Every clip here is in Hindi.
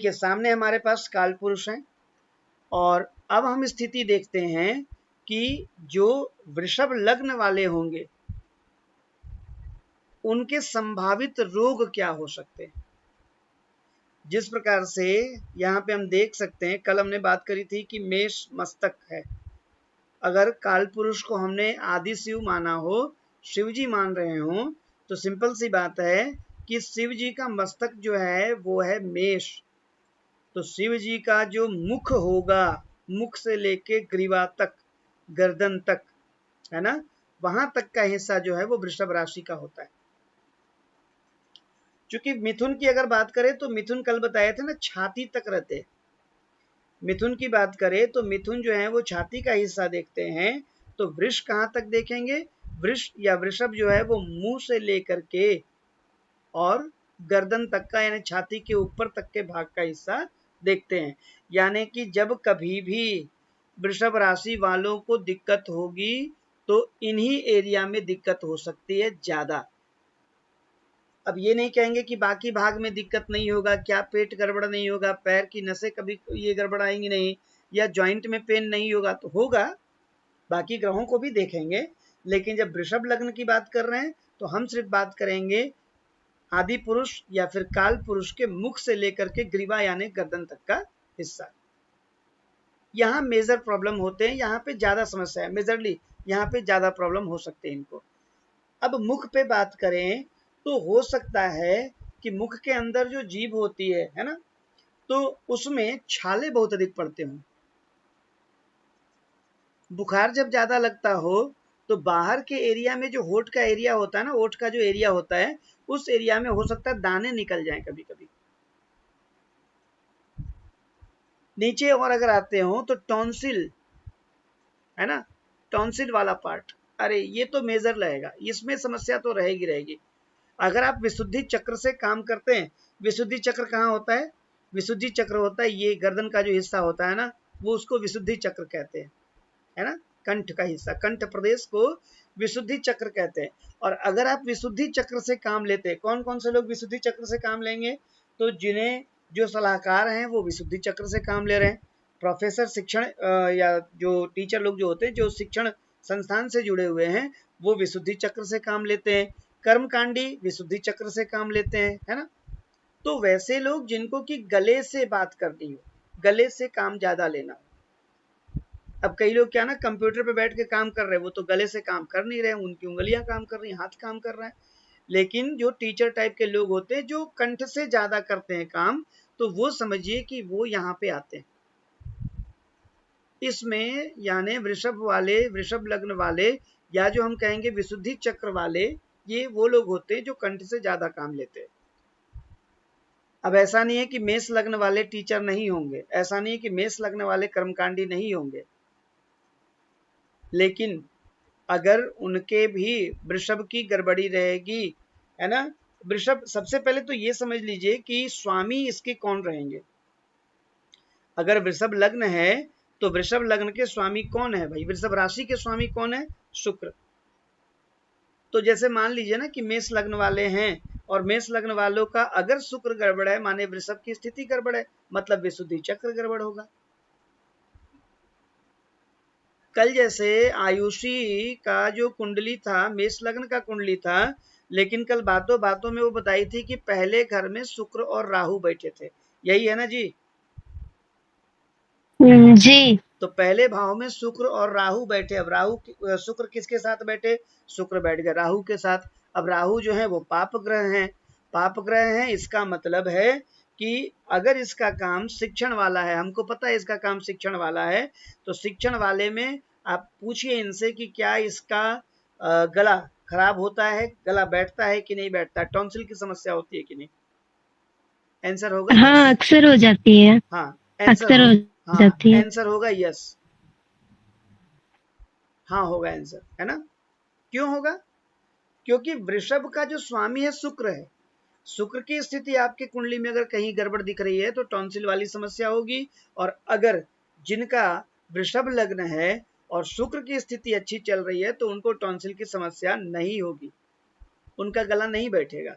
देखिए सामने हमारे पास काल पुरुष है, और अब हम स्थिति देखते हैं कि जो वृषभ लग्न वाले होंगे उनके संभावित रोग क्या हो सकते हैं। जिस प्रकार से यहाँ पे हम देख सकते हैं, कल हमने बात करी थी कि मेष मस्तक है। अगर काल पुरुष को हमने आदि शिव माना हो, शिव जी मान रहे हो, तो सिंपल सी बात है कि शिव जी का मस्तक जो है वो है मेष। तो शिव जी का जो मुख होगा, मुख से लेके ग्रीवा तक, गर्दन तक, है ना, वहां तक का हिस्सा जो है वो वृषभ राशि का होता है। क्योंकि मिथुन की अगर बात करें तो मिथुन कल बताए थे ना, छाती तक रहते। मिथुन की बात करें तो मिथुन जो है वो छाती का हिस्सा देखते हैं। तो वृष कहां तक देखेंगे, वृष या वृषभ जो है वो मुंह से लेकर के और गर्दन तक का, यानी छाती के ऊपर तक के भाग का हिस्सा देखते हैं। यानी कि जब कभी भी वृषभ राशि वालों को दिक्कत होगी तो इन्हीं एरिया में दिक्कत हो सकती है ज्यादा। अब ये नहीं कहेंगे कि बाकी भाग में दिक्कत नहीं होगा, क्या पेट गड़बड़ नहीं होगा, पैर की नसें कभी ये गड़बड़ाएंगी नहीं, या जॉइंट में पेन नहीं होगा, तो होगा, बाकी ग्रहों को भी देखेंगे। लेकिन जब वृषभ लग्न की बात कर रहे हैं तो हम सिर्फ बात करेंगे आदि पुरुष या फिर काल पुरुष के मुख से लेकर के ग्रीवा यानी गर्दन तक का हिस्सा। यहाँ मेजर प्रॉब्लम होते हैं, यहाँ पे ज्यादा समस्या है, मेजरली यहाँ पे ज्यादा प्रॉब्लम हो सकते हैं इनको। अब मुख पे बात करें तो हो सकता है कि मुख के अंदर जो जीभ होती है ना, तो उसमें छाले बहुत अधिक पड़ते हों। बुखार जब ज्यादा लगता हो तो बाहर के एरिया में जो होठ का एरिया होता है ना, होठ का जो एरिया होता है, उस एरिया में हो सकता है दाने निकल जाएं कभी कभी। नीचे और अगर आते हो तो टॉन्सिल, है ना, टॉन्सिल वाला पार्ट, अरे ये तो मेजर रहेगा, इसमें समस्या तो रहेगी रहेगी। अगर आप विशुद्धि चक्र से काम करते हैं, विशुद्धि चक्र कहाँ होता है, विशुद्धि चक्र होता है ये गर्दन का जो हिस्सा होता है ना, वो उसको विशुद्धि चक्र कहते हैं, है ना, कंठ का हिस्सा, कंठ प्रदेश को विशुद्धि चक्र कहते हैं। और अगर आप विशुद्धि चक्र से काम लेते हैं, कौन कौन से लोग विशुद्धि चक्र से काम लेंगे, तो जिन्हें जो सलाहकार हैं वो विशुद्धि चक्र से काम ले रहे हैं, प्रोफेसर शिक्षण या जो टीचर लोग जो होते हैं जो शिक्षण संस्थान से जुड़े हुए हैं वो विशुद्धि चक्र से काम लेते हैं, कर्मकांडी विशुद्धि चक्र से काम लेते हैं, है ना। तो वैसे लोग जिनको कि गले से बात करनी हो, गले से काम ज्यादा लेना। अब कई लोग क्या ना कंप्यूटर पे बैठ के काम कर रहे हैं, वो तो गले से काम कर नहीं रहे, उनकी उंगलियां काम कर रही हैं, हाथ काम कर रहे हैं। लेकिन जो टीचर टाइप के लोग होते हैं जो कंठ से ज्यादा करते हैं काम, तो वो समझिए कि वो यहाँ पे आते हैं इसमें। यानी वृषभ वाले, वृषभ लग्न वाले, या जो हम कहेंगे विशुद्धि चक्र वाले, ये वो लोग होते हैं जो कंठ से ज्यादा काम लेते हैं। अब ऐसा नहीं है कि मेष लग्न वाले टीचर नहीं होंगे, ऐसा नहीं है कि मेष लग्न वाले कर्मकांडी नहीं होंगे, लेकिन अगर उनके भी वृषभ की गड़बड़ी रहेगी, है ना। वृषभ, सबसे पहले तो ये समझ लीजिए कि स्वामी इसके कौन रहेंगे। अगर वृषभ लग्न है तो वृषभ लग्न के स्वामी कौन है भाई, वृषभ राशि के स्वामी कौन है, शुक्र। तो जैसे मान लीजिए ना कि मेष लग्न वाले हैं और मेष लग्न वालों का अगर शुक्र गड़बड़ है, माने वृषभ की स्थिति गड़बड़ है, मतलब विशुद्धि चक्र गड़बड़ होगा। कल जैसे आयुषी का जो कुंडली था मेष लग्न का कुंडली था, लेकिन कल बातों बातों में वो बताई थी कि पहले घर में शुक्र और राहु बैठे थे, यही है ना जी। जी। तो पहले भाव में शुक्र और राहु बैठे। अब राहु शुक्र किसके साथ बैठे, शुक्र बैठ गए राहु के साथ। अब राहु जो है वो पाप ग्रह हैं, पाप ग्रह हैं, इसका मतलब है कि अगर इसका काम शिक्षण वाला है, हमको पता है इसका काम शिक्षण वाला है, तो शिक्षण वाले में आप पूछिए इनसे कि क्या इसका गला खराब होता है, गला बैठता है कि नहीं बैठता, टॉन्सिल की समस्या होती है कि नहीं। आंसर होगा यस। हाँ, अक्सर हो जाती है, हाँ आंसर अक्सर हो, हो हाँ जाती है। आंसर होगा यस, हाँ होगा आंसर, है ना। क्यों होगा, क्योंकि वृषभ का जो स्वामी है शुक्र है। शुक्र की स्थिति आपकी कुंडली में अगर कहीं गड़बड़ दिख रही है तो टॉन्सिल वाली समस्या होगी। और अगर जिनका वृषभ लग्न है और शुक्र की स्थिति अच्छी चल रही है तो उनको टॉन्सिल की समस्या नहीं होगी, उनका गला नहीं बैठेगा।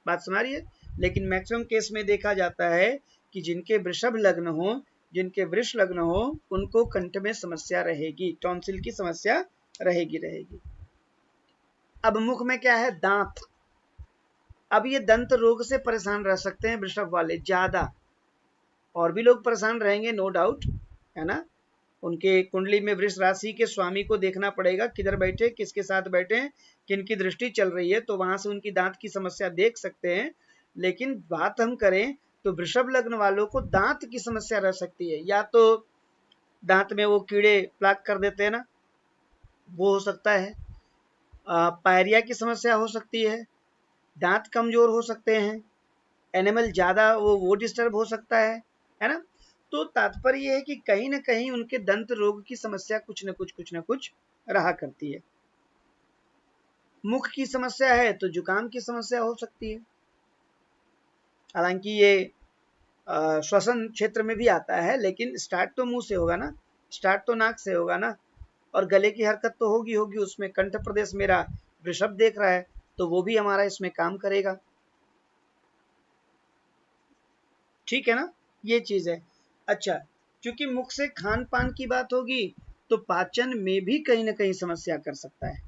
बात समझ रही है। लेकिन मैक्सिमम केस में देखा जाता है कि जिनके वृषभ लग्न हो, जिनके वृष लग्न हो, उनको कंठ में समस्या रहेगी, टॉन्सिल की समस्या रहेगी। अब मुख में क्या है? दांत। अब ये दंत रोग से परेशान रह सकते हैं वृषभ वाले ज्यादा, और भी लोग परेशान रहेंगे नो डाउट, है ना। उनके कुंडली में वृष राशि के स्वामी को देखना पड़ेगा, किधर बैठे, किसके साथ बैठे, किनकी दृष्टि चल रही है, तो वहां से उनकी दांत की समस्या देख सकते हैं। लेकिन बात हम करें तो वृषभ लग्न वालों को दांत की समस्या रह सकती है, या तो दांत में वो कीड़े प्लाक कर देते हैं ना, वो हो सकता है, पायरिया की समस्या हो सकती है, दांत कमजोर हो सकते हैं, एनिमल ज्यादा वो डिस्टर्ब हो सकता है ना। तो तात्पर्य है कि कहीं ना कहीं उनके दंत रोग की समस्या कुछ न कुछ रहा करती है। मुख की समस्या है तो जुकाम की समस्या हो सकती है। हालांकि ये श्वसन क्षेत्र में भी आता है, लेकिन स्टार्ट तो मुंह से होगा ना, स्टार्ट तो नाक से होगा ना, और गले की हरकत तो होगी उसमें। कंठ प्रदेश मेरा वृषभ देख रहा है, तो वो भी हमारा इसमें काम करेगा। ठीक है ना, ये चीज है। अच्छा, क्योंकि मुख से खान पान की बात होगी तो पाचन में भी कहीं ना कहीं समस्या कर सकता है।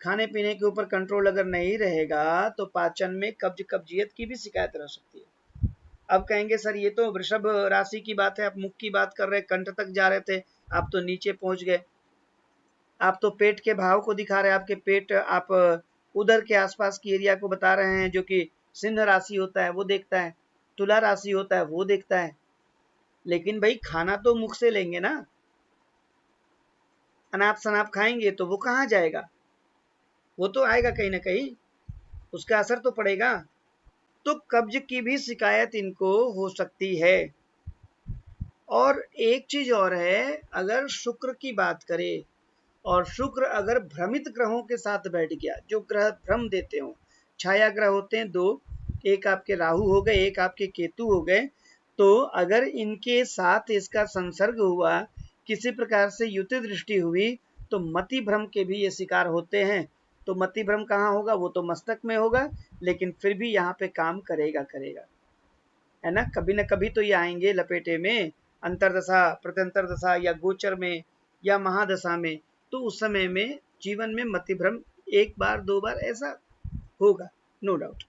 खाने पीने के ऊपर कंट्रोल अगर नहीं रहेगा तो पाचन में कब्ज कब्जियत की भी शिकायत रह सकती है। अब कहेंगे सर ये तो वृषभ राशि की बात है, आप मुख की बात कर रहे, कंठ तक जा रहे थे, आप तो नीचे पहुंच गए। आप तो पेट के भाव को दिखा रहे हैं, आपके पेट, आप उदर के आसपास की एरिया को बता रहे हैं, जो कि सिंह राशि होता है वो देखता है, तुला राशि होता है वो देखता है। लेकिन भाई खाना तो मुख से लेंगे ना, अनाप शनाप खाएंगे तो वो कहाँ जाएगा, वो तो आएगा कहीं ना कहीं, उसका असर तो पड़ेगा। तो कब्ज की भी शिकायत इनको हो सकती है। और एक चीज और है, अगर शुक्र की बात करें, और शुक्र अगर भ्रमित ग्रहों के साथ बैठ गया, जो ग्रह भ्रम देते हो, छाया ग्रह होते हैं दो, एक आपके राहु हो गए, एक आपके केतु हो गए, तो अगर इनके साथ इसका संसर्ग हुआ, किसी प्रकार से युति दृष्टि हुई, तो मति भ्रम के भी ये शिकार होते हैं। तो मति भ्रम कहाँ होगा? वो तो मस्तक में होगा, लेकिन फिर भी यहाँ पे काम करेगा, है ना। कभी न कभी तो ये आएंगे लपेटे में, अंतरदशा, प्रत्यंतर दशा, या गोचर में, या महादशा में। तो उस समय में जीवन में मतिभ्रम एक बार दो बार ऐसा होगा, नो डाउट।